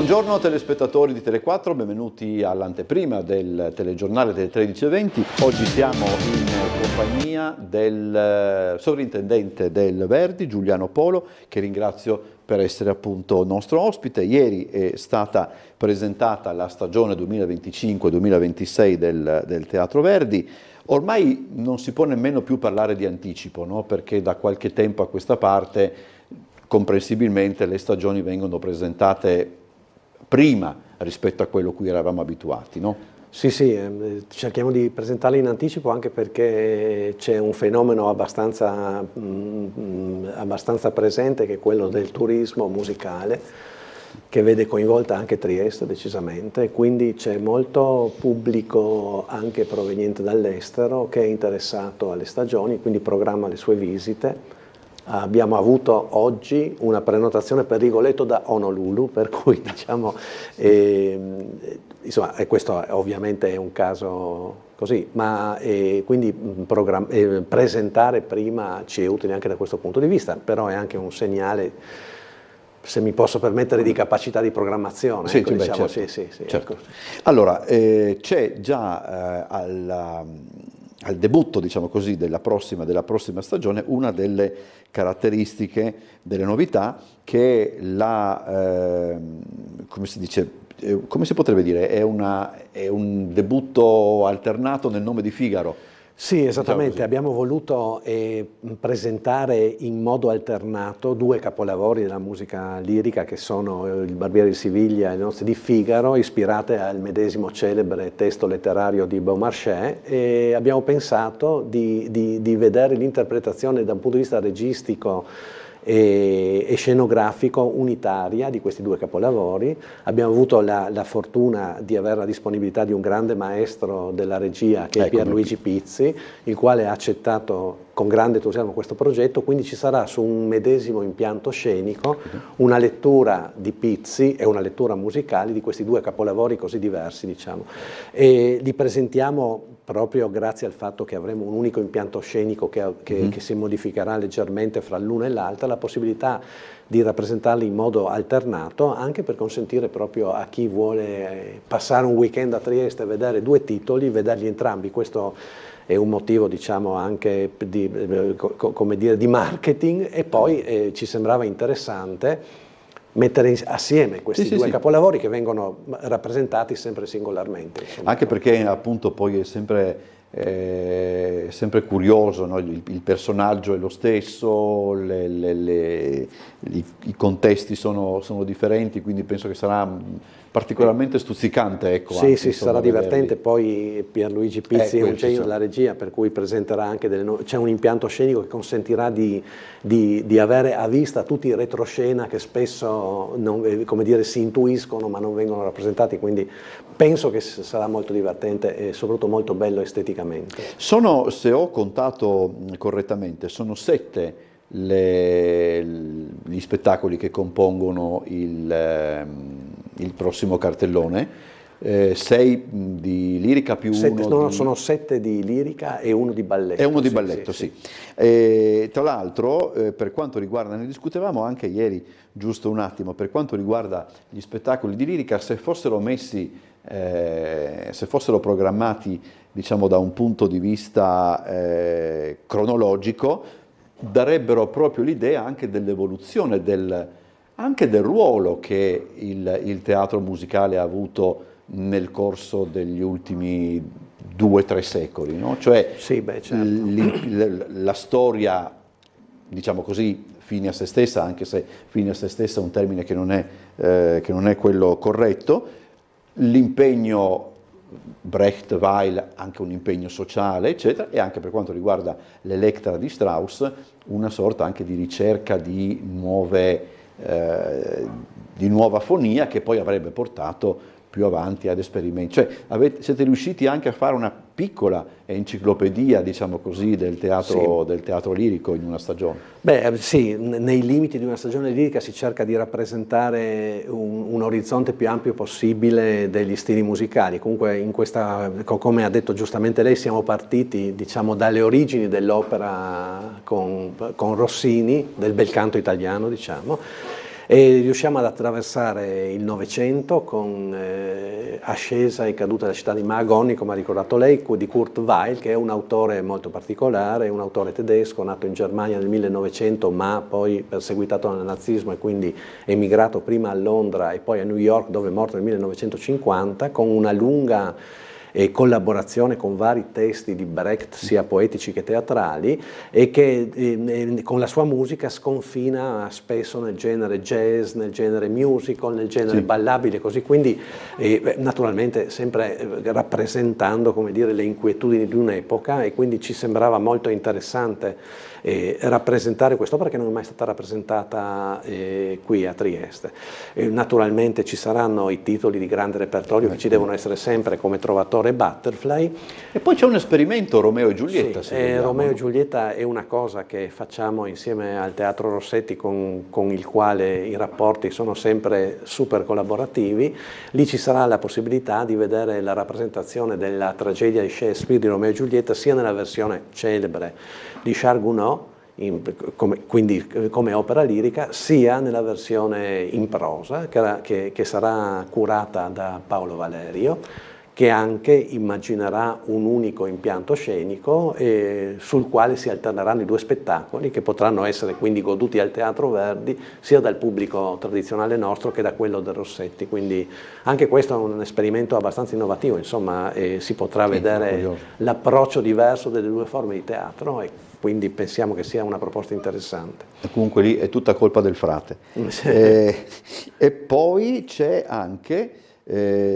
Buongiorno telespettatori di Tele4, benvenuti all'anteprima del telegiornale delle 13:20. Oggi siamo in compagnia del sovrintendente del Verdi, Giuliano Polo, che ringrazio per essere appunto nostro ospite. Ieri è stata presentata la stagione 2025-2026 del Teatro Verdi. Ormai non si può nemmeno più parlare di anticipo, no? Perché da qualche tempo a questa parte, comprensibilmente, le stagioni vengono presentate prima rispetto a quello a cui eravamo abituati, no? Sì, cerchiamo di presentarle in anticipo anche perché c'è un fenomeno abbastanza presente, che è quello del turismo musicale, che vede coinvolta anche Trieste decisamente, quindi c'è molto pubblico anche proveniente dall'estero che è interessato alle stagioni, quindi programma le sue visite. Abbiamo avuto oggi una prenotazione per Rigoletto da Honolulu, per cui diciamo, insomma, questo ovviamente è un caso così, ma quindi presentare prima ci è utile anche da questo punto di vista, però è anche un segnale, se mi posso permettere, di capacità di programmazione. Sì, ecco, beh, diciamo, certo, sì, certo. Ecco. Allora, c'è già al debutto, diciamo così, della prossima stagione una delle caratteristiche, delle novità, che è come si dice, come si potrebbe dire, è un debutto alternato nel nome di Figaro. Sì, esattamente, abbiamo voluto presentare in modo alternato due capolavori della musica lirica, che sono Il Barbiere di Siviglia e Le Nozze di Figaro, ispirate al medesimo celebre testo letterario di Beaumarchais, e abbiamo pensato di vedere l'interpretazione da un punto di vista registico e scenografico unitaria di questi due capolavori. Abbiamo avuto la fortuna di avere la disponibilità di un grande maestro della regia, che è Pierluigi Pizzi, il quale ha accettato con grande entusiasmo questo progetto, quindi ci sarà su un medesimo impianto scenico una lettura di Pizzi e una lettura musicale di questi due capolavori così diversi, diciamo. E li presentiamo proprio grazie al fatto che avremo un unico impianto scenico che si modificherà leggermente fra l'una e l'altra, la possibilità di rappresentarli in modo alternato, anche per consentire proprio a chi vuole passare un weekend a Trieste e vedere due titoli, vederli entrambi. Questo è un motivo, diciamo, anche di marketing, e poi ci sembrava interessante mettere assieme questi due capolavori che vengono rappresentati sempre singolarmente. Insomma. Anche perché appunto poi è sempre curioso, no? Il personaggio è lo stesso, i contesti sono differenti, quindi penso che sarà particolarmente stuzzicante. Ecco, sì, sarà divertente. Poi Pierluigi Pizzi è un genio della regia, per cui presenterà anche c'è un impianto scenico che consentirà di avere a vista tutti i retroscena che spesso si intuiscono ma non vengono rappresentati, quindi penso che sarà molto divertente e soprattutto molto bello esteticamente. Se ho contato correttamente, sono 7 gli spettacoli che compongono il prossimo cartellone, 6 di lirica più 7, sono 7 di lirica e 1 di balletto. E uno di balletto, sì. Tra l'altro, per quanto riguarda, ne discutevamo anche ieri, giusto un attimo, per quanto riguarda gli spettacoli di lirica, se fossero programmati, diciamo, da un punto di vista cronologico, darebbero proprio l'idea anche dell'evoluzione, anche del ruolo che il teatro musicale ha avuto nel corso degli ultimi 2-3 secoli, no? Cioè certo. La storia, diciamo così, fine a se stessa, anche se fine a se stessa è un termine che non è quello corretto, l'impegno Brecht-Weill, anche un impegno sociale, eccetera, e anche per quanto riguarda l'Electra di Strauss, una sorta anche di ricerca di nuova fonia, che poi avrebbe portato più avanti ad esperimenti. Cioè siete riusciti anche a fare una piccola enciclopedia, diciamo così, del teatro lirico in una stagione. Beh, sì, nei limiti di una stagione lirica si cerca di rappresentare un orizzonte più ampio possibile degli stili musicali. Comunque come ha detto giustamente lei, siamo partiti, diciamo, dalle origini dell'opera con Rossini, del bel canto italiano, diciamo. E riusciamo ad attraversare il Novecento con Ascesa e caduta della città di Mahagoni, come ha ricordato lei, di Kurt Weill, che è un autore molto particolare, un autore tedesco nato in Germania nel 1900, ma poi perseguitato dal nazismo e quindi emigrato prima a Londra e poi a New York, dove è morto nel 1950, con una lunga collaborazione con vari testi di Brecht, sia poetici che teatrali, e che con la sua musica sconfina spesso nel genere jazz, nel genere musical, nel genere ballabile, così, quindi naturalmente sempre rappresentando, come dire, le inquietudini di un'epoca, e quindi ci sembrava molto interessante rappresentare quest'opera, che non è mai stata rappresentata qui a Trieste. Naturalmente ci saranno i titoli di grande repertorio che ci devono essere sempre, come Trovatore e Butterfly. E poi c'è un esperimento, Romeo e Giulietta. Sì, Romeo e Giulietta è una cosa che facciamo insieme al Teatro Rossetti, con il quale i rapporti sono sempre super collaborativi. Lì ci sarà la possibilità di vedere la rappresentazione della tragedia di Shakespeare di Romeo e Giulietta, sia nella versione celebre di Charles Gounod, quindi come opera lirica, sia nella versione in prosa che sarà curata da Paolo Valerio, che anche immaginerà un unico impianto scenico sul quale si alterneranno i due spettacoli, che potranno essere quindi goduti al Teatro Verdi sia dal pubblico tradizionale nostro che da quello del Rossetti. Quindi anche questo è un esperimento abbastanza innovativo, insomma, si potrà vedere l'approccio diverso delle due forme di teatro, e quindi pensiamo che sia una proposta interessante. E comunque lì è tutta colpa del frate. E poi c'è anche,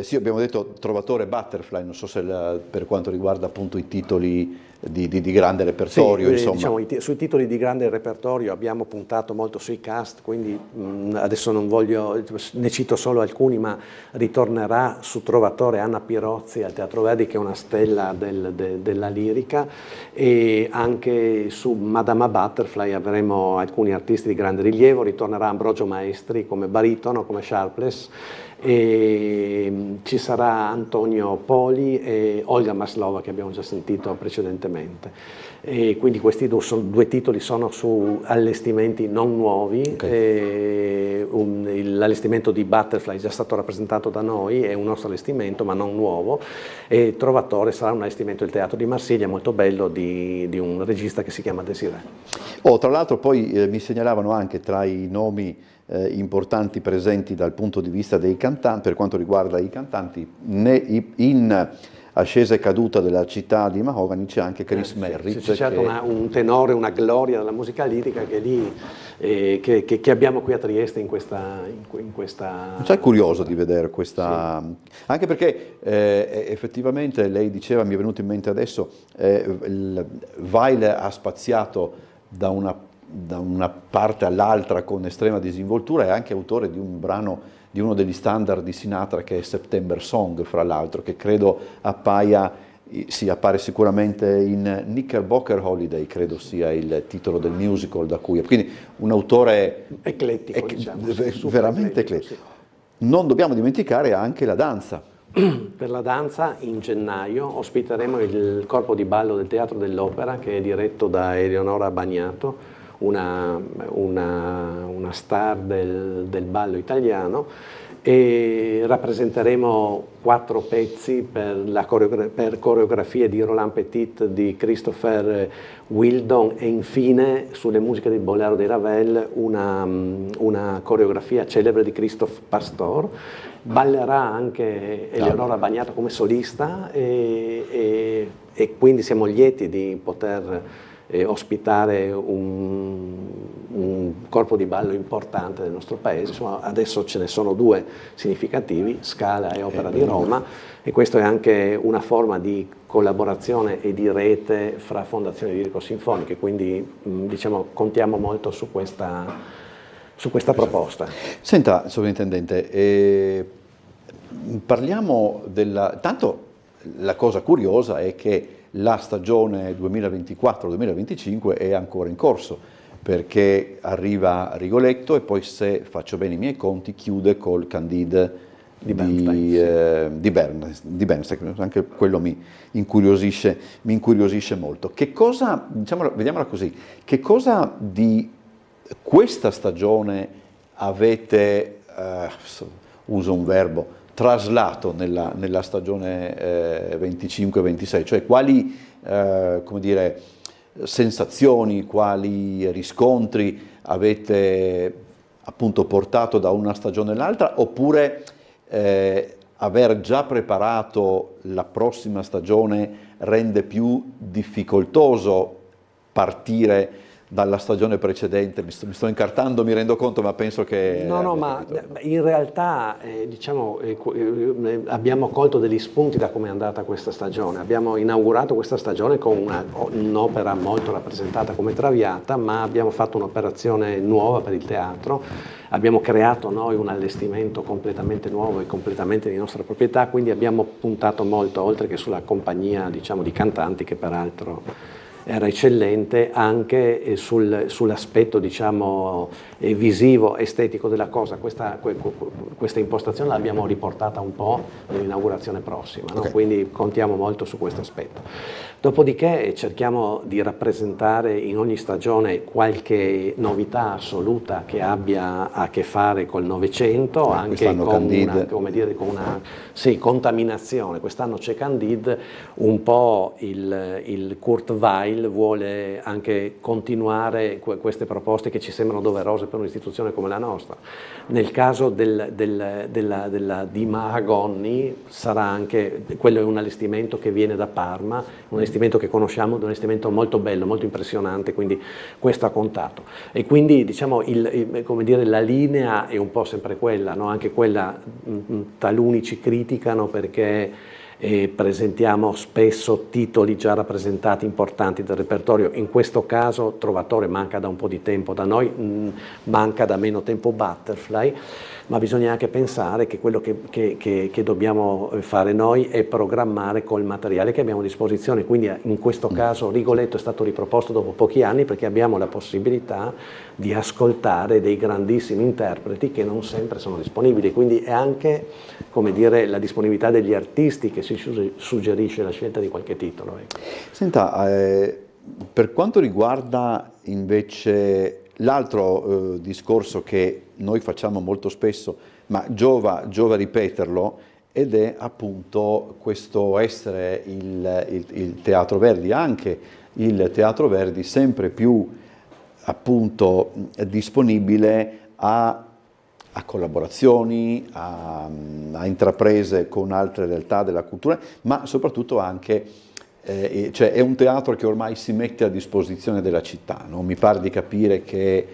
sì, abbiamo detto Trovatore e Butterfly, non so se per quanto riguarda appunto i titoli di grande repertorio. Sì, insomma. diciamo, sui titoli di grande repertorio abbiamo puntato molto sui cast, quindi adesso non voglio, ne cito solo alcuni, ma ritornerà su Trovatore Anna Pirozzi al Teatro Verdi, che è una stella della lirica, e anche su Madama Butterfly avremo alcuni artisti di grande rilievo. Ritornerà Ambrogio Maestri come baritono, come sharpless, e ci sarà Antonio Poli e Olga Maslova, che abbiamo già sentito precedentemente. E quindi questi due titoli sono su allestimenti non nuovi. L'allestimento di Butterfly è già stato rappresentato da noi, è un nostro allestimento ma non nuovo, e Trovatore sarà un allestimento del Teatro di Marsiglia molto bello di un regista che si chiama Desiré. Tra l'altro poi mi segnalavano anche tra i nomi importanti presenti dal punto di vista dei cantanti, per quanto riguarda i cantanti, in Ascesa e caduta della città di Mahogany c'è anche Chris Merritt. C'è certo un tenore, una gloria della musica lirica che lì che abbiamo qui a Trieste in questa. Cioè, è curioso di vedere questa, sì. Anche perché effettivamente lei diceva, mi è venuto in mente adesso, Weill ha spaziato da una parte all'altra con estrema disinvoltura, è anche autore di un brano, di uno degli standard di Sinatra, che è September Song, fra l'altro, che credo appare sicuramente in Knickerbocker Holiday, credo sia il titolo del musical da cui, quindi un autore eclettico, diciamo, veramente eclettico. Sì. Non dobbiamo dimenticare anche la danza. Per la danza in gennaio ospiteremo il corpo di ballo del Teatro dell'Opera, che è diretto da Eleonora Bagnato, una star del ballo italiano, e rappresenteremo 4 pezzi per coreografie di Roland Petit, di Christopher Wildon, e infine sulle musiche del Bolero di Ravel una coreografia celebre di Christophe Pastor. Ballerà anche Eleonora Bagnato come solista, e quindi siamo lieti di poter ospitare un corpo di ballo importante del nostro paese. Insomma, adesso ce ne sono 2 significativi, Scala e Opera di Roma, e questo è anche una forma di collaborazione e di rete fra fondazioni lirico-sinfoniche, quindi diciamo contiamo molto su questa proposta. Senta, Sovrintendente, parliamo tanto la cosa curiosa è che la stagione 2024-2025 è ancora in corso, perché arriva Rigoletto e poi, se faccio bene i miei conti, chiude col Candide di Bernstein. Anche quello mi incuriosisce molto. Che cosa, vediamola così, che cosa di questa stagione avete, uso un verbo, traslato nella stagione 25-26, cioè quali come dire, sensazioni, quali riscontri avete appunto portato da una stagione all'altra, oppure aver già preparato la prossima stagione rende più difficoltoso partire dalla stagione precedente? Mi sto incartando, mi rendo conto, ma penso che... No, ma in realtà diciamo, abbiamo colto degli spunti da come è andata questa stagione. Abbiamo inaugurato questa stagione con un'opera molto rappresentata come Traviata, ma abbiamo fatto un'operazione nuova per il teatro. Abbiamo creato noi un allestimento completamente nuovo e completamente di nostra proprietà, quindi abbiamo puntato molto, oltre che sulla compagnia, diciamo, di cantanti, che peraltro era eccellente, anche sull'aspetto, diciamo, visivo, estetico della cosa. Questa impostazione l'abbiamo riportata un po' nell'inaugurazione prossima, no? Okay. Quindi contiamo molto su questo aspetto. Dopodiché cerchiamo di rappresentare in ogni stagione qualche novità assoluta che abbia a che fare col Novecento, anche con una, come dire, con una contaminazione. Quest'anno c'è Candide, un po' il Kurt Weill vuole anche continuare queste proposte che ci sembrano doverose per un'istituzione come la nostra. Nel caso di Mahagoni sarà anche, quello è un allestimento che viene da Parma, un allestimento che conosciamo, un allestimento molto bello, molto impressionante, quindi questo ha contato. E quindi, diciamo, come dire, la linea è un po' sempre quella, no? Anche quella taluni ci criticano perché presentiamo spesso titoli già rappresentati importanti del repertorio. In questo caso Trovatore manca da un po' di tempo da noi, manca da meno tempo Butterfly, ma bisogna anche pensare che quello che dobbiamo fare noi è programmare col materiale che abbiamo a disposizione. Quindi in questo caso Rigoletto è stato riproposto dopo pochi anni perché abbiamo la possibilità di ascoltare dei grandissimi interpreti che non sempre sono disponibili, quindi è anche, come dire, la disponibilità degli artisti che si suggerisce la scelta di qualche titolo. Senta, per quanto riguarda invece l'altro discorso che noi facciamo molto spesso, ma giova ripeterlo, ed è appunto questo essere il Teatro Verdi, anche il Teatro Verdi sempre più appunto disponibile a collaborazioni, a intraprese con altre realtà della cultura, ma soprattutto anche, cioè è un teatro che ormai si mette a disposizione della città, no? Mi pare di capire che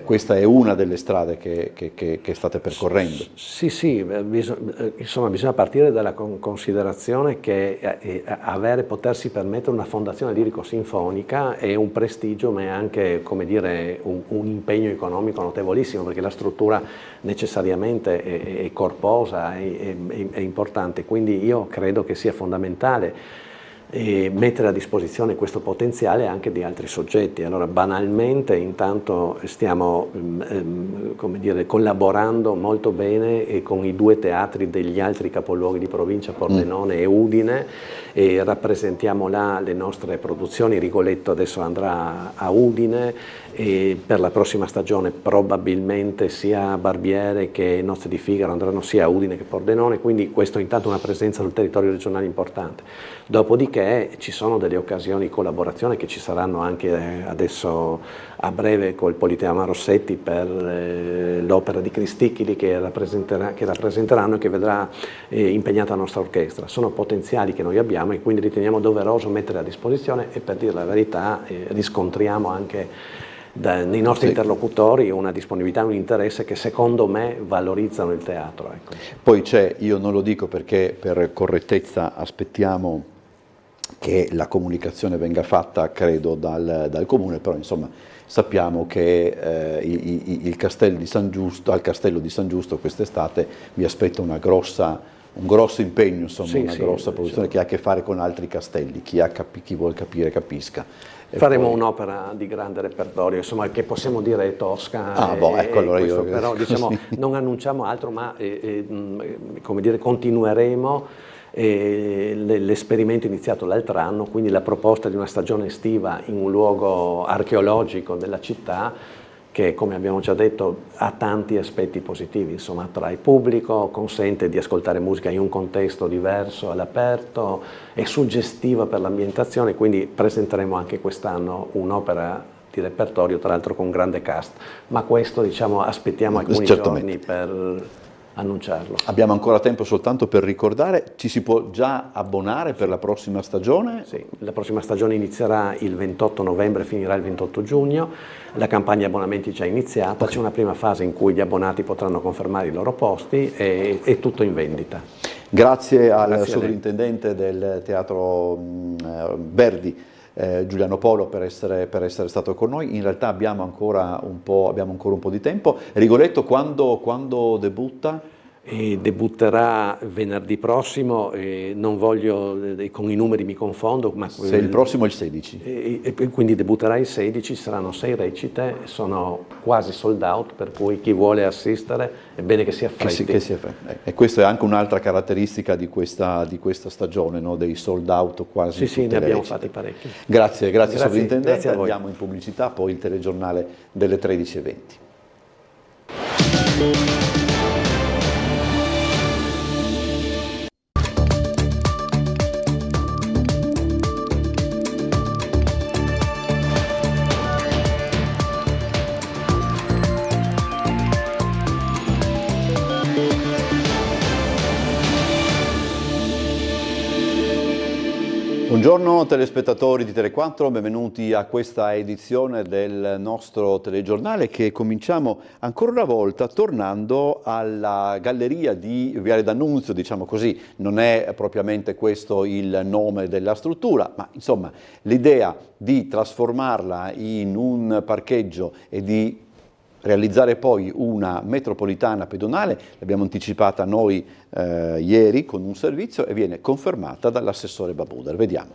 questa è una delle strade che state percorrendo. Sì, insomma bisogna partire dalla considerazione che potersi permettere una fondazione lirico-sinfonica è un prestigio, ma è anche, come dire, un impegno economico notevolissimo, perché la struttura necessariamente è corposa, è importante, quindi io credo che sia fondamentale mettere a disposizione questo potenziale anche di altri soggetti. Allora, banalmente, intanto stiamo come dire, collaborando molto bene con i due teatri degli altri capoluoghi di provincia, Pordenone e Udine, e rappresentiamo là le nostre produzioni. Rigoletto adesso andrà a Udine, e per la prossima stagione probabilmente sia Barbiere che Nozze di Figaro andranno sia a Udine che Pordenone, quindi questo intanto è una presenza sul territorio regionale importante. Dopodiché ci sono delle occasioni di collaborazione che ci saranno anche adesso a breve col Politeama Rossetti per l'opera di Cristicchili che rappresenteranno e che vedrà impegnata la nostra orchestra. Sono potenziali che noi abbiamo e quindi riteniamo doveroso mettere a disposizione, e per dire la verità riscontriamo anche nei nostri interlocutori una disponibilità, un interesse che secondo me valorizzano il teatro. Ecco. Poi c'è, io non lo dico perché per correttezza aspettiamo che la comunicazione venga fatta, credo, dal Comune, però insomma sappiamo che al Castello di San Giusto quest'estate vi aspetta un grosso impegno, insomma, una grossa produzione che ha a che fare con altri castelli, chi vuol capire capisca. Faremo un'opera di grande repertorio, insomma, che possiamo dire è tosca. Ecco, allora questo, però diciamo, sì. Non annunciamo altro, ma come dire, continueremo l'esperimento iniziato l'altro anno, quindi la proposta di una stagione estiva in un luogo archeologico della città, che, come abbiamo già detto, ha tanti aspetti positivi, insomma attrae pubblico, consente di ascoltare musica in un contesto diverso, all'aperto, è suggestiva per l'ambientazione, quindi presenteremo anche quest'anno un'opera di repertorio, tra l'altro con un grande cast, ma questo diciamo aspettiamo alcuni giorni per annunciarlo. Abbiamo ancora tempo soltanto per ricordare, ci si può già abbonare per la prossima stagione? Sì, la prossima stagione inizierà il 28 novembre, finirà il 28 giugno, la campagna abbonamenti è già iniziata, c'è una prima fase in cui gli abbonati potranno confermare i loro posti e è tutto in vendita. Grazie al sovrintendente del Teatro Verdi, Giuliano Polo, per essere stato con noi. In realtà abbiamo ancora un po' di tempo. Rigoletto quando debutta? Debutterà venerdì prossimo, non voglio, con i numeri mi confondo, ma se il prossimo è il 16. Quindi debutterà il 16, saranno 6 recite, sono quasi sold out, per cui chi vuole assistere è bene che si affretti. E questa è anche un'altra caratteristica di questa stagione, no? Dei sold out quasi. Sì, ne abbiamo fatti parecchi. Grazie sovrintendente, grazie a voi. Andiamo in pubblicità, poi il telegiornale delle 13:20. Buongiorno telespettatori di Tele4, benvenuti a questa edizione del nostro telegiornale che cominciamo ancora una volta tornando alla galleria di Viale D'Annunzio, diciamo così, non è propriamente questo il nome della struttura, ma insomma l'idea di trasformarla in un parcheggio e di realizzare poi una metropolitana pedonale, l'abbiamo anticipata noi ieri con un servizio e viene confermata dall'assessore Babuder. Vediamo.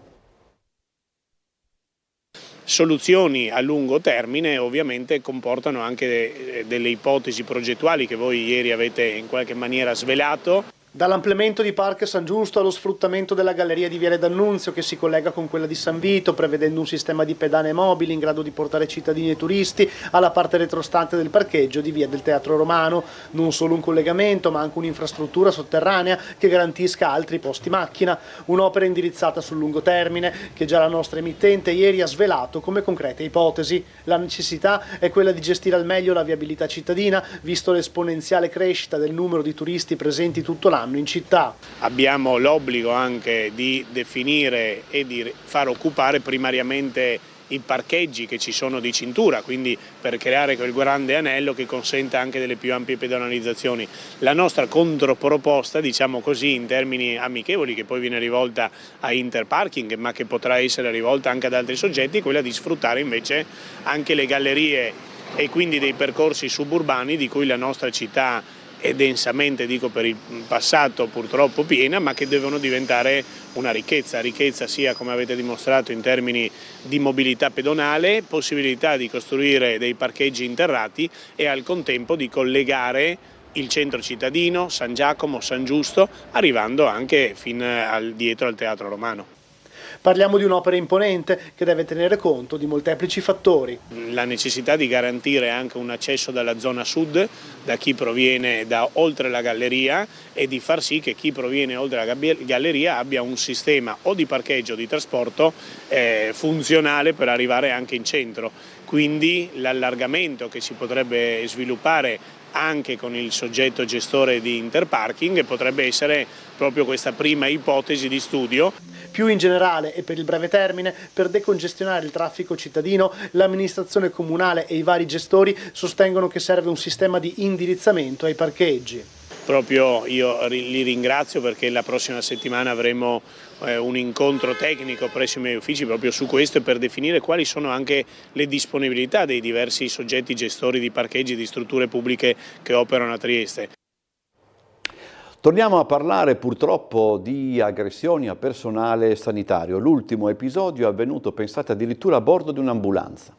Soluzioni a lungo termine ovviamente comportano anche delle ipotesi progettuali che voi ieri avete in qualche maniera svelato. Dall'ampliamento di Parco San Giusto allo sfruttamento della galleria di Viale D'Annunzio che si collega con quella di San Vito, prevedendo un sistema di pedane mobili in grado di portare cittadini e turisti alla parte retrostante del parcheggio di Via del Teatro Romano. Non solo un collegamento, ma anche un'infrastruttura sotterranea che garantisca altri posti macchina. Un'opera indirizzata sul lungo termine che già la nostra emittente ieri ha svelato come concrete ipotesi. La necessità è quella di gestire al meglio la viabilità cittadina, visto l'esponenziale crescita del numero di turisti presenti tutto l'anno in città. Abbiamo l'obbligo anche di definire e di far occupare primariamente i parcheggi che ci sono di cintura, quindi per creare quel grande anello che consenta anche delle più ampie pedonalizzazioni. La nostra controproposta, diciamo così, in termini amichevoli, che poi viene rivolta a Interparking, ma che potrà essere rivolta anche ad altri soggetti, è quella di sfruttare invece anche le gallerie e quindi dei percorsi suburbani di cui la nostra città è densamente, dico per il passato purtroppo piena, ma che devono diventare una ricchezza sia, come avete dimostrato, in termini di mobilità pedonale, possibilità di costruire dei parcheggi interrati e al contempo di collegare il centro cittadino, San Giacomo, San Giusto, arrivando anche fin dietro al Teatro Romano. Parliamo di un'opera imponente che deve tenere conto di molteplici fattori. La necessità di garantire anche un accesso dalla zona sud, da chi proviene da oltre la galleria, e di far sì che chi proviene oltre la galleria abbia un sistema o di parcheggio o di trasporto funzionale per arrivare anche in centro. Quindi l'allargamento che si potrebbe sviluppare anche con il soggetto gestore di Interparking potrebbe essere proprio questa prima ipotesi di studio. Più in generale e per il breve termine, per decongestionare il traffico cittadino, l'amministrazione comunale e i vari gestori sostengono che serve un sistema di indirizzamento ai parcheggi. Proprio io li ringrazio perché la prossima settimana avremo un incontro tecnico presso i miei uffici proprio su questo e per definire quali sono anche le disponibilità dei diversi soggetti gestori di parcheggi e di strutture pubbliche che operano a Trieste. Torniamo a parlare purtroppo di aggressioni a personale sanitario. L'ultimo episodio è avvenuto, pensate, addirittura a bordo di un'ambulanza.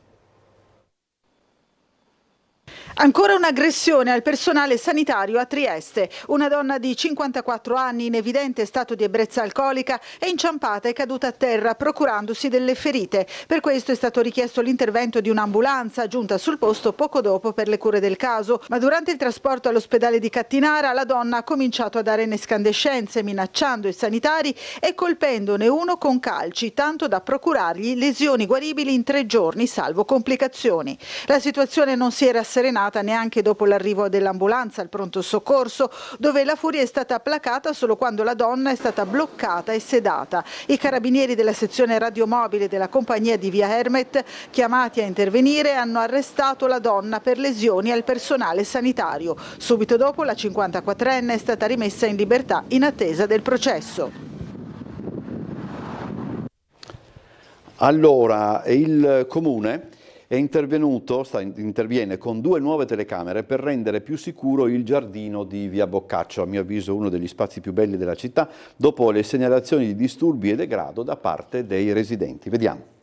Ancora un'aggressione al personale sanitario a Trieste. Una donna di 54 anni in evidente stato di ebbrezza alcolica è inciampata e caduta a terra procurandosi delle ferite. Per questo è stato richiesto l'intervento di un'ambulanza giunta sul posto poco dopo per le cure del caso, ma durante il trasporto all'ospedale di Cattinara la donna ha cominciato a dare escandescenze minacciando i sanitari e colpendone uno con calci, tanto da procurargli lesioni guaribili in 3 giorni salvo complicazioni. La situazione non si era serenata neanche dopo l'arrivo dell'ambulanza al pronto soccorso, dove la furia è stata placata solo quando la donna è stata bloccata e sedata. I carabinieri della sezione radiomobile della compagnia di Via Hermet, chiamati a intervenire, hanno arrestato la donna per lesioni al personale sanitario. Subito dopo la 54enne è stata rimessa in libertà in attesa del processo. Allora, il Comune è interviene con 2 nuove telecamere per rendere più sicuro il giardino di Via Boccaccio, a mio avviso uno degli spazi più belli della città, dopo le segnalazioni di disturbi e degrado da parte dei residenti. Vediamo.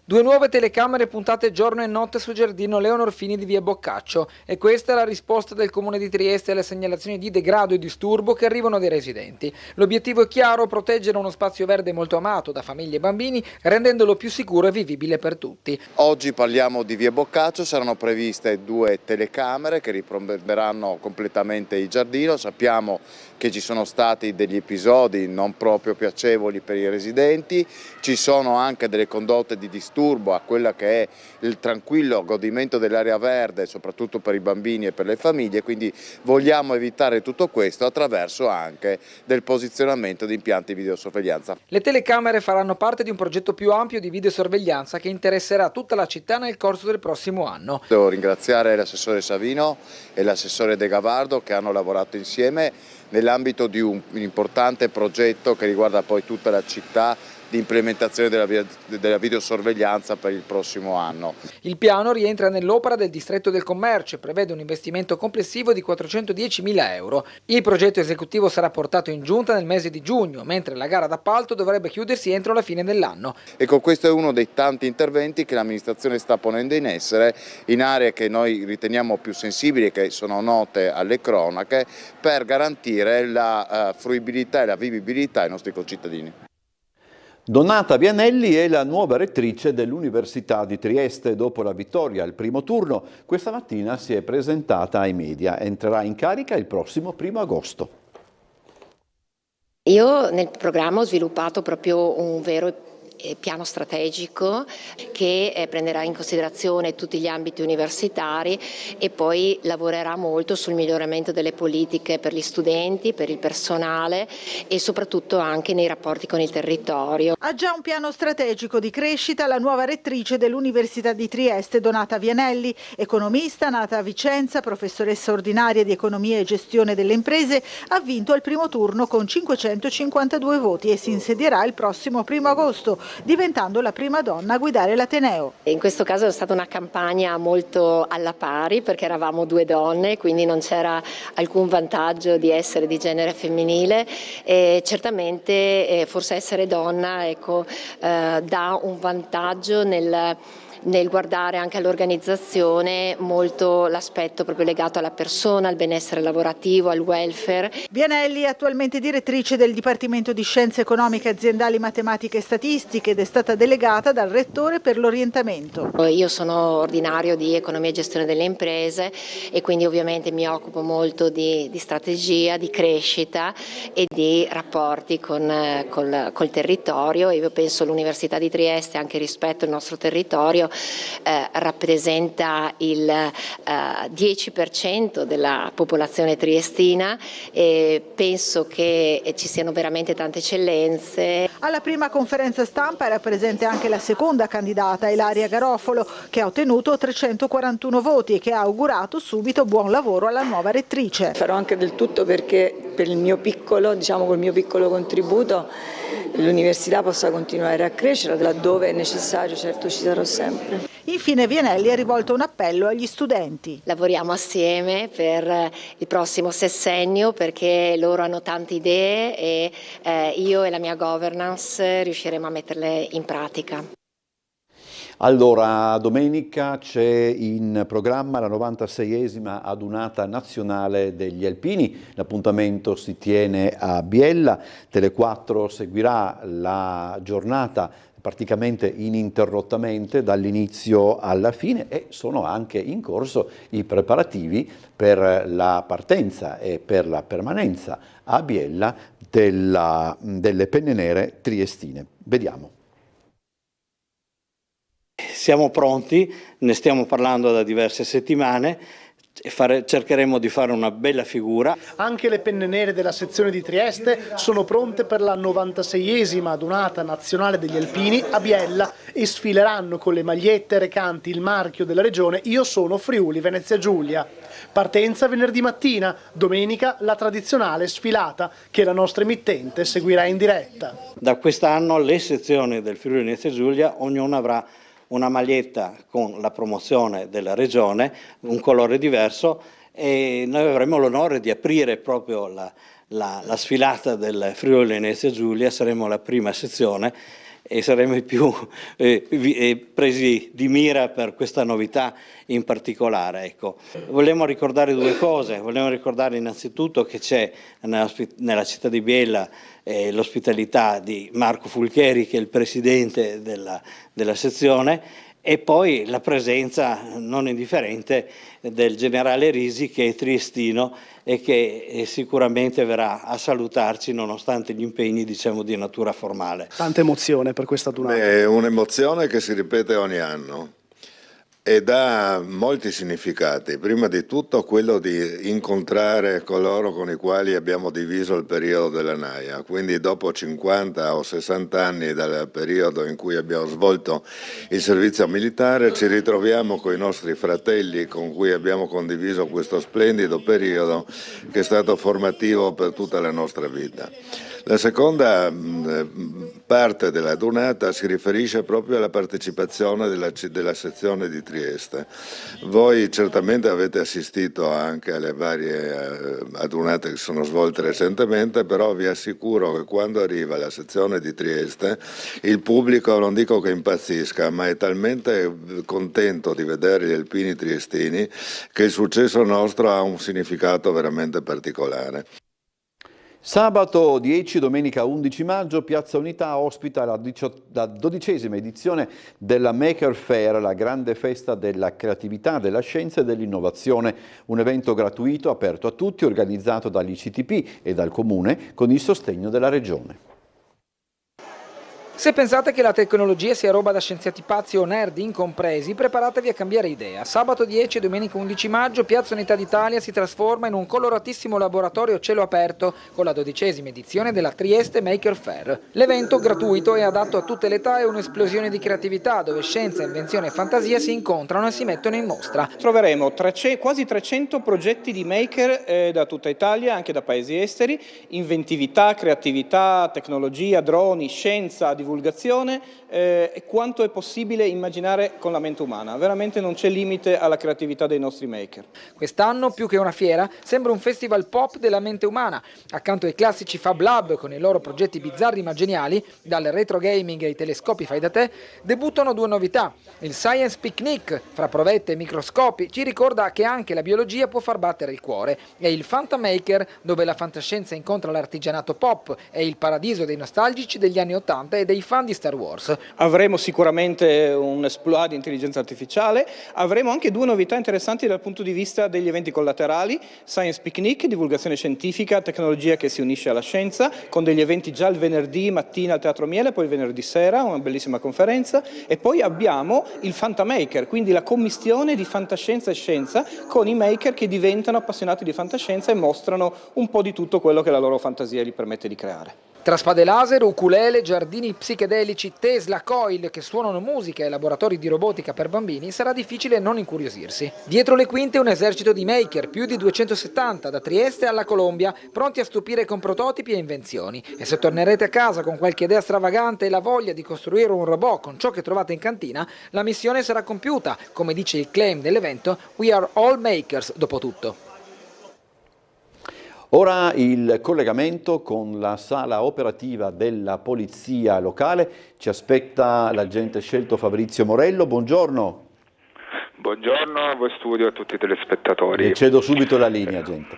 2 nuove telecamere puntate giorno e notte sul giardino Leonor Fini di Via Boccaccio e questa è la risposta del Comune di Trieste alle segnalazioni di degrado e disturbo che arrivano dai residenti. L'obiettivo è chiaro: proteggere uno spazio verde molto amato da famiglie e bambini, rendendolo più sicuro e vivibile per tutti. Oggi parliamo di Via Boccaccio, saranno previste 2 telecamere che riprenderanno completamente il giardino. Sappiamo che ci sono stati degli episodi non proprio piacevoli per i residenti, ci sono anche delle condotte di disturbo a quella che è il tranquillo godimento dell'area verde, soprattutto per i bambini e per le famiglie, quindi vogliamo evitare tutto questo attraverso anche del posizionamento di impianti di videosorveglianza. Le telecamere faranno parte di un progetto più ampio di videosorveglianza che interesserà tutta la città nel corso del prossimo anno. Devo ringraziare l'assessore Savino e l'assessore De Gavardo che hanno lavorato insieme nell'ambito di un importante progetto che riguarda poi tutta la città di implementazione della videosorveglianza per il prossimo anno. Il piano rientra nell'opera del Distretto del Commercio e prevede un investimento complessivo di 410.000 euro. Il progetto esecutivo sarà portato in giunta nel mese di giugno, mentre la gara d'appalto dovrebbe chiudersi entro la fine dell'anno. Ecco, questo è uno dei tanti interventi che l'amministrazione sta ponendo in essere in aree che noi riteniamo più sensibili e che sono note alle cronache per garantire la fruibilità e la vivibilità ai nostri concittadini. Donata Vianelli è la nuova rettrice dell'Università di Trieste. Dopo la vittoria al primo turno, questa mattina si è presentata ai media. Entrerà in carica il prossimo 1 agosto. Io nel programma ho sviluppato proprio un vero piano strategico che prenderà in considerazione tutti gli ambiti universitari e poi lavorerà molto sul miglioramento delle politiche per gli studenti, per il personale e soprattutto anche nei rapporti con il territorio. Ha già un piano strategico di crescita la nuova rettrice dell'Università di Trieste, Donata Vianelli, economista nata a Vicenza, professoressa ordinaria di economia e gestione delle imprese, ha vinto al primo turno con 552 voti e si insedierà il prossimo 1 agosto. Diventando la prima donna a guidare l'Ateneo. In questo caso è stata una campagna molto alla pari perché eravamo 2 donne, quindi non c'era alcun vantaggio di essere di genere femminile e certamente forse essere donna dà un vantaggio nel guardare anche all'organizzazione molto l'aspetto proprio legato alla persona, al benessere lavorativo, al welfare. Vianelli è attualmente direttrice del Dipartimento di Scienze Economiche Aziendali, Matematiche e Statistiche ed è stata delegata dal Rettore per l'orientamento. Io sono ordinario di Economia e Gestione delle Imprese e quindi ovviamente mi occupo molto di strategia, di crescita e di rapporti col territorio e io penso l'Università di Trieste anche rispetto al nostro territorio rappresenta il 10% della popolazione triestina e penso che ci siano veramente tante eccellenze. Alla prima conferenza stampa era presente anche la seconda candidata, Ilaria Garofalo, che ha ottenuto 341 voti e che ha augurato subito buon lavoro alla nuova rettrice. Farò anche del tutto perché per il mio piccolo, col mio piccolo contributo l'università possa continuare a crescere, laddove è necessario, certo ci sarò sempre. Infine Vianelli ha rivolto un appello agli studenti. Lavoriamo assieme per il prossimo sessennio perché loro hanno tante idee e io e la mia governance riusciremo a metterle in pratica. Allora, domenica c'è in programma la 96esima adunata nazionale degli alpini, l'appuntamento si tiene a Biella, Tele4 seguirà la giornata praticamente ininterrottamente dall'inizio alla fine e sono anche in corso i preparativi per la partenza e per la permanenza a Biella delle Penne Nere triestine. Vediamo. Siamo pronti, ne stiamo parlando da diverse settimane, cercheremo di fare una bella figura. Anche le Penne Nere della sezione di Trieste sono pronte per la 96esima adunata nazionale degli alpini a Biella e sfileranno con le magliette recanti il marchio della regione Io sono Friuli Venezia Giulia. Partenza venerdì mattina, domenica la tradizionale sfilata che la nostra emittente seguirà in diretta. Da quest'anno le sezioni del Friuli Venezia Giulia ognuna avrà una maglietta con la promozione della regione, un colore diverso, e noi avremo l'onore di aprire proprio la sfilata del Friuli Venezia Giulia, saremo la prima sezione e saremo i più presi di mira per questa novità in particolare. Ecco. Vogliamo ricordare due cose, vogliamo ricordare innanzitutto che c'è nella città di Biella l'ospitalità di Marco Fulcheri, che è il presidente della sezione, e poi la presenza non indifferente del generale Risi, che è triestino e che sicuramente verrà a salutarci nonostante gli impegni, diciamo, di natura formale. Tanta emozione per questa adunata. È un'emozione che si ripete ogni anno ed ha molti significati. Prima di tutto quello di incontrare coloro con i quali abbiamo diviso il periodo della Naia, quindi dopo 50 o 60 anni dal periodo in cui abbiamo svolto il servizio militare ci ritroviamo con i nostri fratelli con cui abbiamo condiviso questo splendido periodo che è stato formativo per tutta la nostra vita. La seconda parte della adunata si riferisce proprio alla partecipazione della sezione di Trieste. Voi certamente avete assistito anche alle varie adunate che sono svolte recentemente, però vi assicuro che quando arriva la sezione di Trieste il pubblico, non dico che impazzisca, ma è talmente contento di vedere gli alpini triestini che il successo nostro ha un significato veramente particolare. Sabato 10, domenica 11 maggio, Piazza Unità ospita la 12ª edizione della Maker Faire, la grande festa della creatività, della scienza e dell'innovazione, un evento gratuito aperto a tutti, organizzato dall'ICTP e dal Comune con il sostegno della Regione. Se pensate che la tecnologia sia roba da scienziati pazzi o nerd incompresi, preparatevi a cambiare idea. Sabato 10 e domenica 11 maggio Piazza Unità d'Italia si trasforma in un coloratissimo laboratorio a cielo aperto con la 12ª edizione della Trieste Maker Faire. L'evento, gratuito e adatto a tutte le età, è un'esplosione di creatività dove scienza, invenzione e fantasia si incontrano e si mettono in mostra. Troveremo quasi 300 progetti di maker da tutta Italia, anche da paesi esteri, inventività, creatività, tecnologia, droni, scienza, divulgazione e quanto è possibile immaginare con la mente umana. Veramente non c'è limite alla creatività dei nostri maker. Quest'anno, più che una fiera, sembra un festival pop della mente umana. Accanto ai classici Fab Lab con i loro progetti bizzarri ma geniali, dal retro gaming ai telescopi fai da te, debuttano due novità. Il Science Picnic, fra provette e microscopi, ci ricorda che anche la biologia può far battere il cuore, e il Fantamaker, dove la fantascienza incontra l'artigianato pop, è il paradiso dei nostalgici degli anni '80 e dei fan di Star Wars. Avremo sicuramente un exploit di intelligenza artificiale, avremo anche due novità interessanti dal punto di vista degli eventi collaterali: Science Picnic, divulgazione scientifica, tecnologia che si unisce alla scienza, con degli eventi già il venerdì mattina al Teatro Miele, poi il venerdì sera, una bellissima conferenza, e poi abbiamo il Fantamaker, quindi la commistione di fantascienza e scienza con i maker che diventano appassionati di fantascienza e mostrano un po' di tutto quello che la loro fantasia gli permette di creare. Tra spade laser, ukulele, giardini psichedelici, Tesla, coil che suonano musica e laboratori di robotica per bambini, sarà difficile non incuriosirsi. Dietro le quinte un esercito di maker, più di 270, da Trieste alla Colombia, pronti a stupire con prototipi e invenzioni. E se tornerete a casa con qualche idea stravagante e la voglia di costruire un robot con ciò che trovate in cantina, la missione sarà compiuta. Come dice il claim dell'evento, "We are all makers", dopo tutto. Ora il collegamento con la sala operativa della Polizia Locale. Ci aspetta l'agente scelto Fabrizio Morello. Buongiorno. Buongiorno a voi studio e a tutti i telespettatori. Le cedo subito la linea, agente.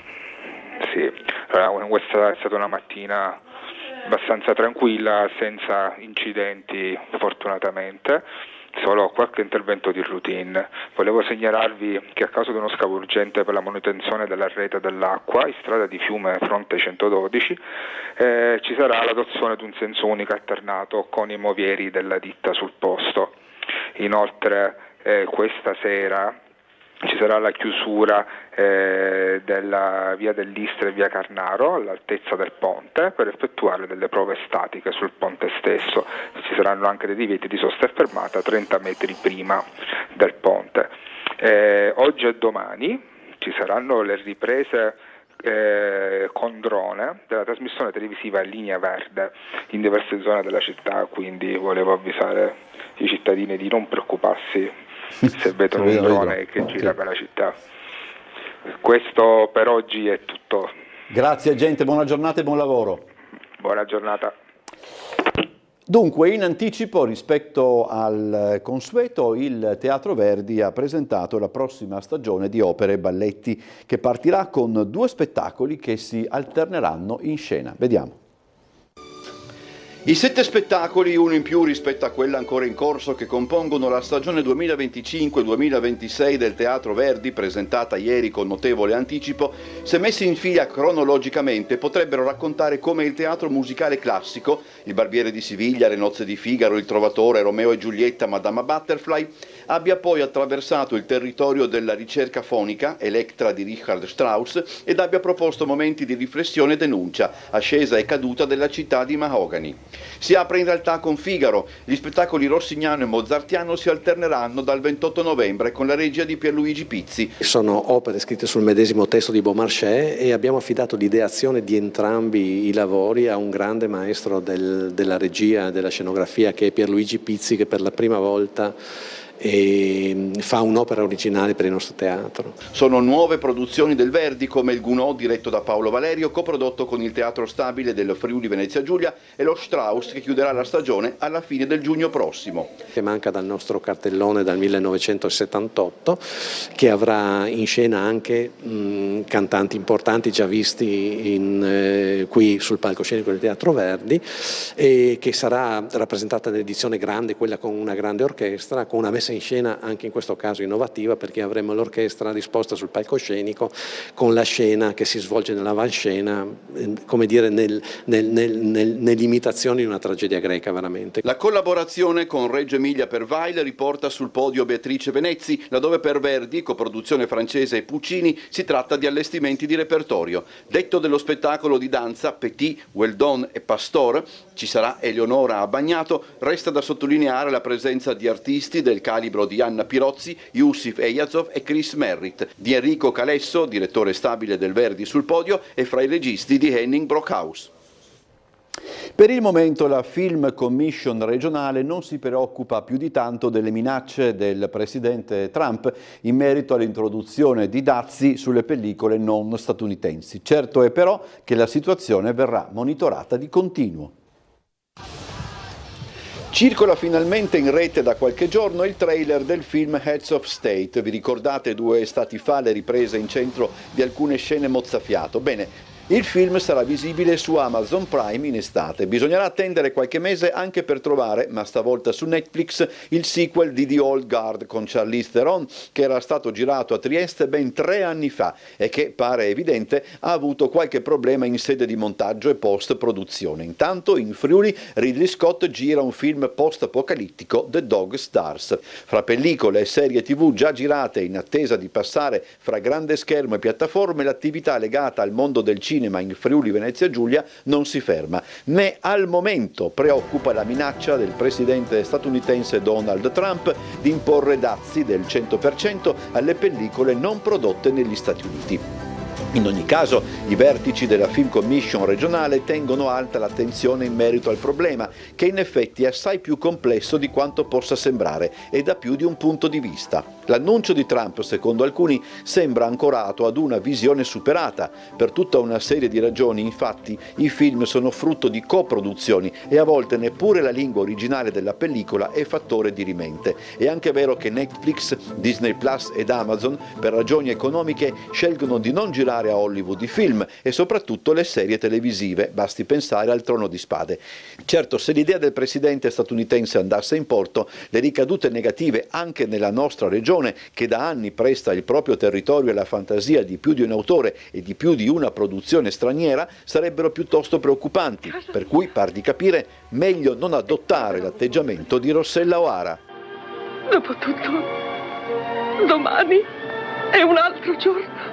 Sì, allora, questa è stata una mattina abbastanza tranquilla, senza incidenti fortunatamente. Solo qualche intervento di routine. Volevo segnalarvi che a causa di uno scavo urgente per la manutenzione della rete dell'acqua in strada di Fiume Fronte 112 ci sarà l'adozione di un senso unico alternato con i movieri della ditta sul posto. Inoltre questa sera ci sarà la chiusura della via dell'Istra e via Carnaro all'altezza del ponte per effettuare delle prove statiche sul ponte stesso. Ci saranno anche dei divieti di sosta e fermata 30 metri prima del ponte. Oggi e domani ci saranno le riprese con drone della trasmissione televisiva Linea Verde in diverse zone della città, quindi volevo avvisare i cittadini di non preoccuparsi se vedono un drone che gira per la città. Questo per oggi è tutto. Grazie agente, buona giornata e buon lavoro. Buona giornata. Dunque, in anticipo rispetto al consueto, il Teatro Verdi ha presentato la prossima stagione di opere e balletti che partirà con 2 spettacoli che si alterneranno in scena. Vediamo. I 7 spettacoli, uno in più rispetto a quella ancora in corso, che compongono la stagione 2025-2026 del Teatro Verdi, presentata ieri con notevole anticipo, se messi in fila cronologicamente potrebbero raccontare come il teatro musicale classico, Il Barbiere di Siviglia, Le Nozze di Figaro, Il Trovatore, Romeo e Giulietta, Madama Butterfly, abbia poi attraversato il territorio della ricerca fonica, Electra di Richard Strauss, ed abbia proposto momenti di riflessione e denuncia, ascesa e caduta della città di Mahogany. Si apre in realtà con Figaro. Gli spettacoli rossignano e mozartiano si alterneranno dal 28 novembre con la regia di Pierluigi Pizzi. Sono opere scritte sul medesimo testo di Beaumarchais e abbiamo affidato l'ideazione di entrambi i lavori a un grande maestro della regia e della scenografia, che è Pierluigi Pizzi, che per la prima volta fa un'opera originale per il nostro teatro. Sono nuove produzioni del Verdi come il Gounod diretto da Paolo Valerio, coprodotto con il Teatro Stabile del Friuli Venezia Giulia, e lo Strauss, che chiuderà la stagione alla fine del giugno prossimo. Che manca dal nostro cartellone dal 1978, che avrà in scena anche cantanti importanti già visti qui sul palcoscenico del Teatro Verdi, e che sarà rappresentata nell'edizione grande, quella con una grande orchestra, con una messa in scena anche in questo caso innovativa, perché avremo l'orchestra disposta sul palcoscenico con la scena che si svolge nell'avanscena, come dire nell'imitazione di una tragedia greca veramente. La collaborazione con Reggio Emilia per Weil riporta sul podio Beatrice Venezzi, laddove per Verdi, coproduzione francese e Puccini, si tratta di allestimenti di repertorio. Detto dello spettacolo di danza Petit, Weldon e Pastor, ci sarà Eleonora Abagnato, resta da sottolineare la presenza di artisti del calibro di Anna Pirozzi, Yusuf Eyazov e Chris Merritt, di Enrico Calesso, direttore stabile del Verdi sul podio, e fra i registi di Henning Brockhaus. Per il momento la Film Commission regionale non si preoccupa più di tanto delle minacce del presidente Trump in merito all'introduzione di dazi sulle pellicole non statunitensi. Certo è però che la situazione verrà monitorata di continuo. Circola finalmente in rete da qualche giorno il trailer del film Heads of State. Vi ricordate 2 estati fa le riprese in centro di alcune scene mozzafiato? Bene, il film sarà visibile su Amazon Prime in estate. Bisognerà attendere qualche mese anche per trovare, ma stavolta su Netflix, il sequel di The Old Guard con Charlize Theron, che era stato girato a Trieste ben 3 anni fa e che, pare evidente, ha avuto qualche problema in sede di montaggio e post-produzione. Intanto in Friuli Ridley Scott gira un film post-apocalittico, The Dog Stars. Fra pellicole e serie TV già girate in attesa di passare fra grande schermo e piattaforme, l'attività legata al mondo del cinema in Friuli Venezia Giulia non si ferma, né al momento preoccupa la minaccia del presidente statunitense Donald Trump di imporre dazi del 100% alle pellicole non prodotte negli Stati Uniti. In ogni caso, i vertici della Film Commission regionale tengono alta l'attenzione in merito al problema, che in effetti è assai più complesso di quanto possa sembrare e da più di un punto di vista. L'annuncio di Trump, secondo alcuni, sembra ancorato ad una visione superata. Per tutta una serie di ragioni, infatti, i film sono frutto di coproduzioni e a volte neppure la lingua originale della pellicola è fattore dirimente. È anche vero che Netflix, Disney Plus ed Amazon, per ragioni economiche, scelgono di non girare a Hollywood i film e soprattutto le serie televisive, basti pensare al Trono di Spade. Certo, se l'idea del presidente statunitense andasse in porto, le ricadute negative anche nella nostra regione, che da anni presta il proprio territorio alla fantasia di più di un autore e di più di una produzione straniera, sarebbero piuttosto preoccupanti, per cui, par di capire, meglio non adottare l'atteggiamento di Rossella O'Hara. Dopotutto, domani è un altro giorno.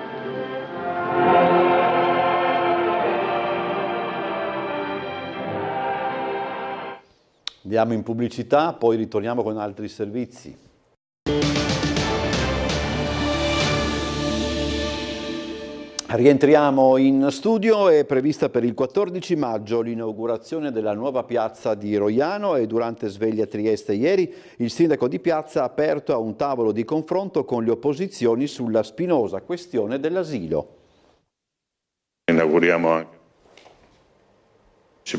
Andiamo in pubblicità, poi ritorniamo con altri servizi. Rientriamo in studio, è prevista per il 14 maggio l'inaugurazione della nuova piazza di Roiano e durante Sveglia Trieste ieri il sindaco di piazza ha aperto a un tavolo di confronto con le opposizioni sulla spinosa questione dell'asilo. Inauguriamo anche,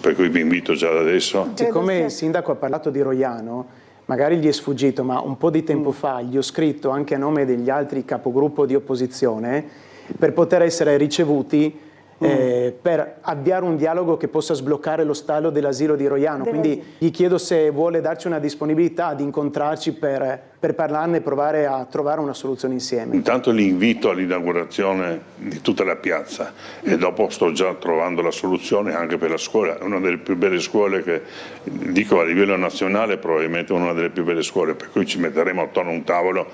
per cui vi invito già da adesso. Siccome il sindaco ha parlato di Roiano, magari gli è sfuggito, ma un po' di tempo fa gli ho scritto anche a nome degli altri capogruppo di opposizione per poter essere ricevuti per avviare un dialogo che possa sbloccare lo stallo dell'asilo di Roiano. Quindi gli chiedo se vuole darci una disponibilità di incontrarci per parlarne e provare a trovare una soluzione insieme. Intanto li invito all'inaugurazione di tutta la piazza e dopo sto già trovando la soluzione anche per la scuola, una delle più belle scuole che dico a livello nazionale, probabilmente una delle più belle scuole, per cui ci metteremo attorno a un tavolo,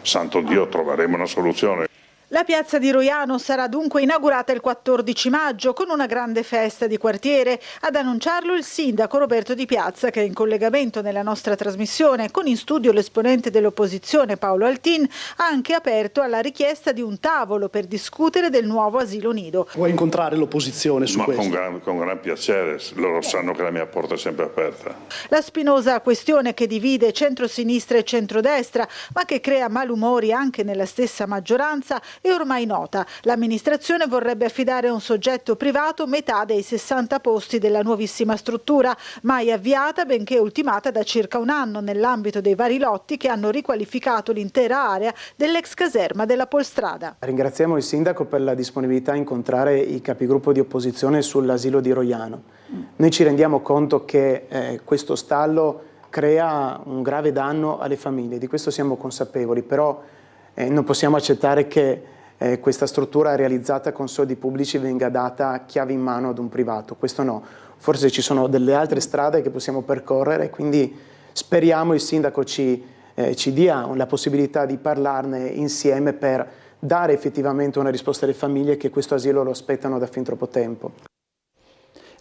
santo Dio, troveremo una soluzione. La piazza di Roiano sarà dunque inaugurata il 14 maggio con una grande festa di quartiere. Ad annunciarlo il sindaco Roberto Di Piazza, che è in collegamento nella nostra trasmissione con in studio l'esponente dell'opposizione Paolo Altin, ha anche aperto alla richiesta di un tavolo per discutere del nuovo asilo nido. Vuoi incontrare l'opposizione su questo? Con gran piacere, loro sanno che la mia porta è sempre aperta. La spinosa questione che divide centrosinistra e centrodestra, ma che crea malumori anche nella stessa maggioranza, è ormai nota. L'amministrazione vorrebbe affidare a un soggetto privato metà dei 60 posti della nuovissima struttura, mai avviata benché ultimata da circa un anno nell'ambito dei vari lotti che hanno riqualificato l'intera area dell'ex caserma della Polstrada. Ringraziamo il sindaco per la disponibilità a incontrare i capigruppo di opposizione sull'asilo di Roiano. Noi ci rendiamo conto che questo stallo crea un grave danno alle famiglie, di questo siamo consapevoli, però non possiamo accettare che questa struttura realizzata con soldi pubblici venga data chiave in mano ad un privato, questo no. Forse ci sono delle altre strade che possiamo percorrere, quindi speriamo il sindaco ci dia la possibilità di parlarne insieme per dare effettivamente una risposta alle famiglie che questo asilo lo aspettano da fin troppo tempo.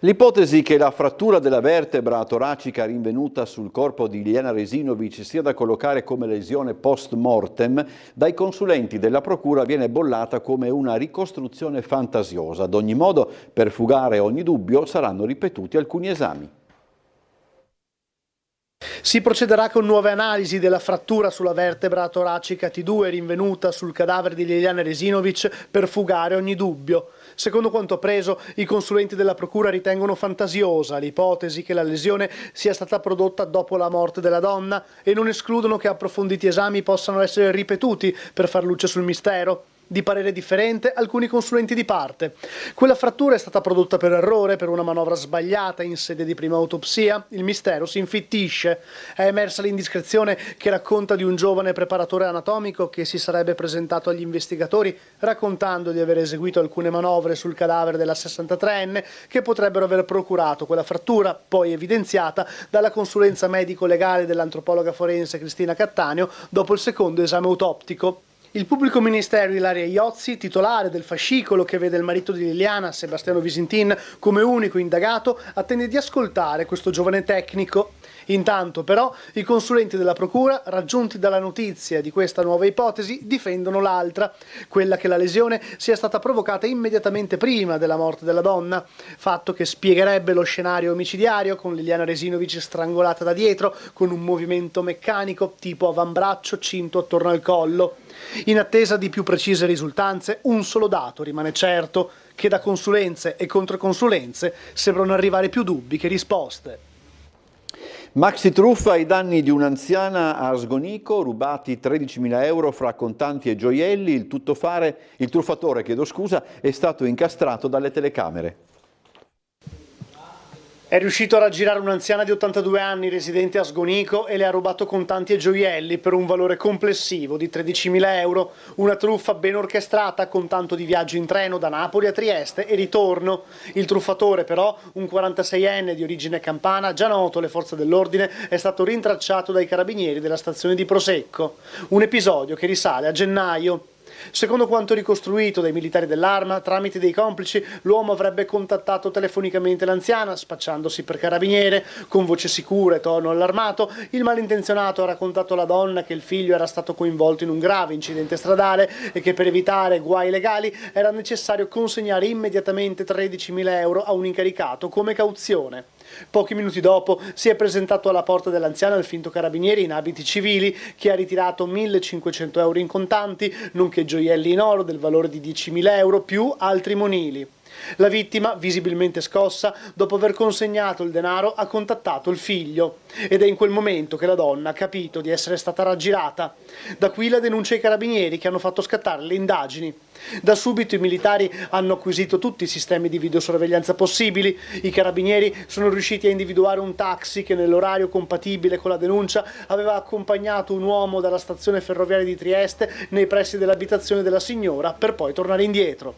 L'ipotesi che la frattura della vertebra toracica rinvenuta sul corpo di Liliana Resinovic sia da collocare come lesione post mortem dai consulenti della procura viene bollata come una ricostruzione fantasiosa. Ad ogni modo, per fugare ogni dubbio, saranno ripetuti alcuni esami. Si procederà con nuove analisi della frattura sulla vertebra toracica T2 rinvenuta sul cadavere di Liliana Resinovic per fugare ogni dubbio. Secondo quanto appreso, i consulenti della procura ritengono fantasiosa l'ipotesi che la lesione sia stata prodotta dopo la morte della donna e non escludono che approfonditi esami possano essere ripetuti per far luce sul mistero. Di parere differente alcuni consulenti di parte. Quella frattura è stata prodotta per errore, per una manovra sbagliata in sede di prima autopsia. Il mistero si infittisce. È emersa l'indiscrezione che racconta di un giovane preparatore anatomico che si sarebbe presentato agli investigatori raccontando di aver eseguito alcune manovre sul cadavere della 63enne che potrebbero aver procurato quella frattura, poi evidenziata dalla consulenza medico-legale dell'antropologa forense Cristina Cattaneo dopo il secondo esame autoptico. Il pubblico ministero Ilaria Iozzi, titolare del fascicolo che vede il marito di Liliana, Sebastiano Visintin, come unico indagato, attende di ascoltare questo giovane tecnico. Intanto però i consulenti della procura, raggiunti dalla notizia di questa nuova ipotesi, difendono l'altra, quella che la lesione sia stata provocata immediatamente prima della morte della donna, fatto che spiegherebbe lo scenario omicidiario con Liliana Resinovic strangolata da dietro con un movimento meccanico tipo avambraccio cinto attorno al collo. In attesa di più precise risultanze, un solo dato rimane certo, che da consulenze e controconsulenze sembrano arrivare più dubbi che risposte. Maxi truffa ai danni di un'anziana a Asgonico, rubati 13.000 euro fra contanti e gioielli, il truffatore, è stato incastrato dalle telecamere. È riuscito a raggirare un'anziana di 82 anni residente a Asgonico e le ha rubato contanti e gioielli per un valore complessivo di 13.000 euro, una truffa ben orchestrata con tanto di viaggio in treno da Napoli a Trieste e ritorno. Il truffatore però, un 46enne di origine campana, già noto alle forze dell'ordine, è stato rintracciato dai carabinieri della stazione di Prosecco. Un episodio che risale a gennaio. Secondo quanto ricostruito dai militari dell'Arma, tramite dei complici, l'uomo avrebbe contattato telefonicamente l'anziana, spacciandosi per carabiniere. Con voce sicura e tono allarmato, il malintenzionato ha raccontato alla donna che il figlio era stato coinvolto in un grave incidente stradale e che per evitare guai legali era necessario consegnare immediatamente 13.000 euro a un incaricato come cauzione. Pochi minuti dopo si è presentato alla porta dell'anziana il finto carabiniere in abiti civili che ha ritirato 1.500 euro in contanti, nonché gioielli in oro del valore di 10.000 euro più altri monili. La vittima, visibilmente scossa, dopo aver consegnato il denaro, ha contattato il figlio ed è in quel momento che la donna ha capito di essere stata raggirata. Da qui la denuncia ai carabinieri che hanno fatto scattare le indagini. Da subito i militari hanno acquisito tutti i sistemi di videosorveglianza possibili. I carabinieri sono riusciti a individuare un taxi che nell'orario compatibile con la denuncia aveva accompagnato un uomo dalla stazione ferroviaria di Trieste nei pressi dell'abitazione della signora per poi tornare indietro.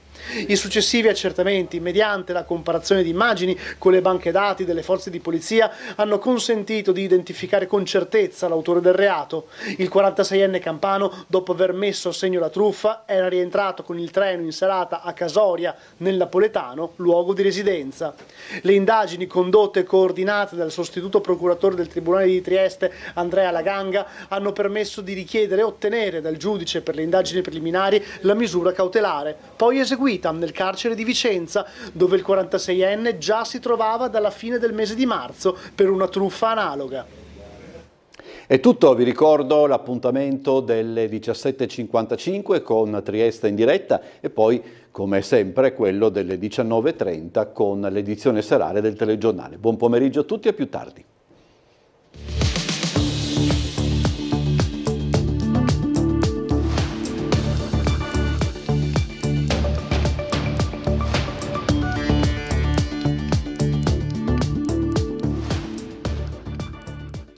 I successivi accertamenti, mediante la comparazione di immagini con le banche dati delle forze di polizia, hanno consentito di identificare con certezza l'autore del reato. Il 46enne campano, dopo aver messo a segno la truffa, era rientrato con il treno in serata a Casoria, nel napoletano, luogo di residenza. Le indagini condotte e coordinate dal sostituto procuratore del Tribunale di Trieste, Andrea Laganga, hanno permesso di richiedere e ottenere dal giudice per le indagini preliminari la misura cautelare, poi eseguita nel carcere di Vicenza, dove il 46enne già si trovava dalla fine del mese di marzo per una truffa analoga. È tutto, vi ricordo l'appuntamento delle 17.55 con Trieste in diretta e poi, come sempre, quello delle 19.30 con l'edizione serale del telegiornale. Buon pomeriggio a tutti e a più tardi.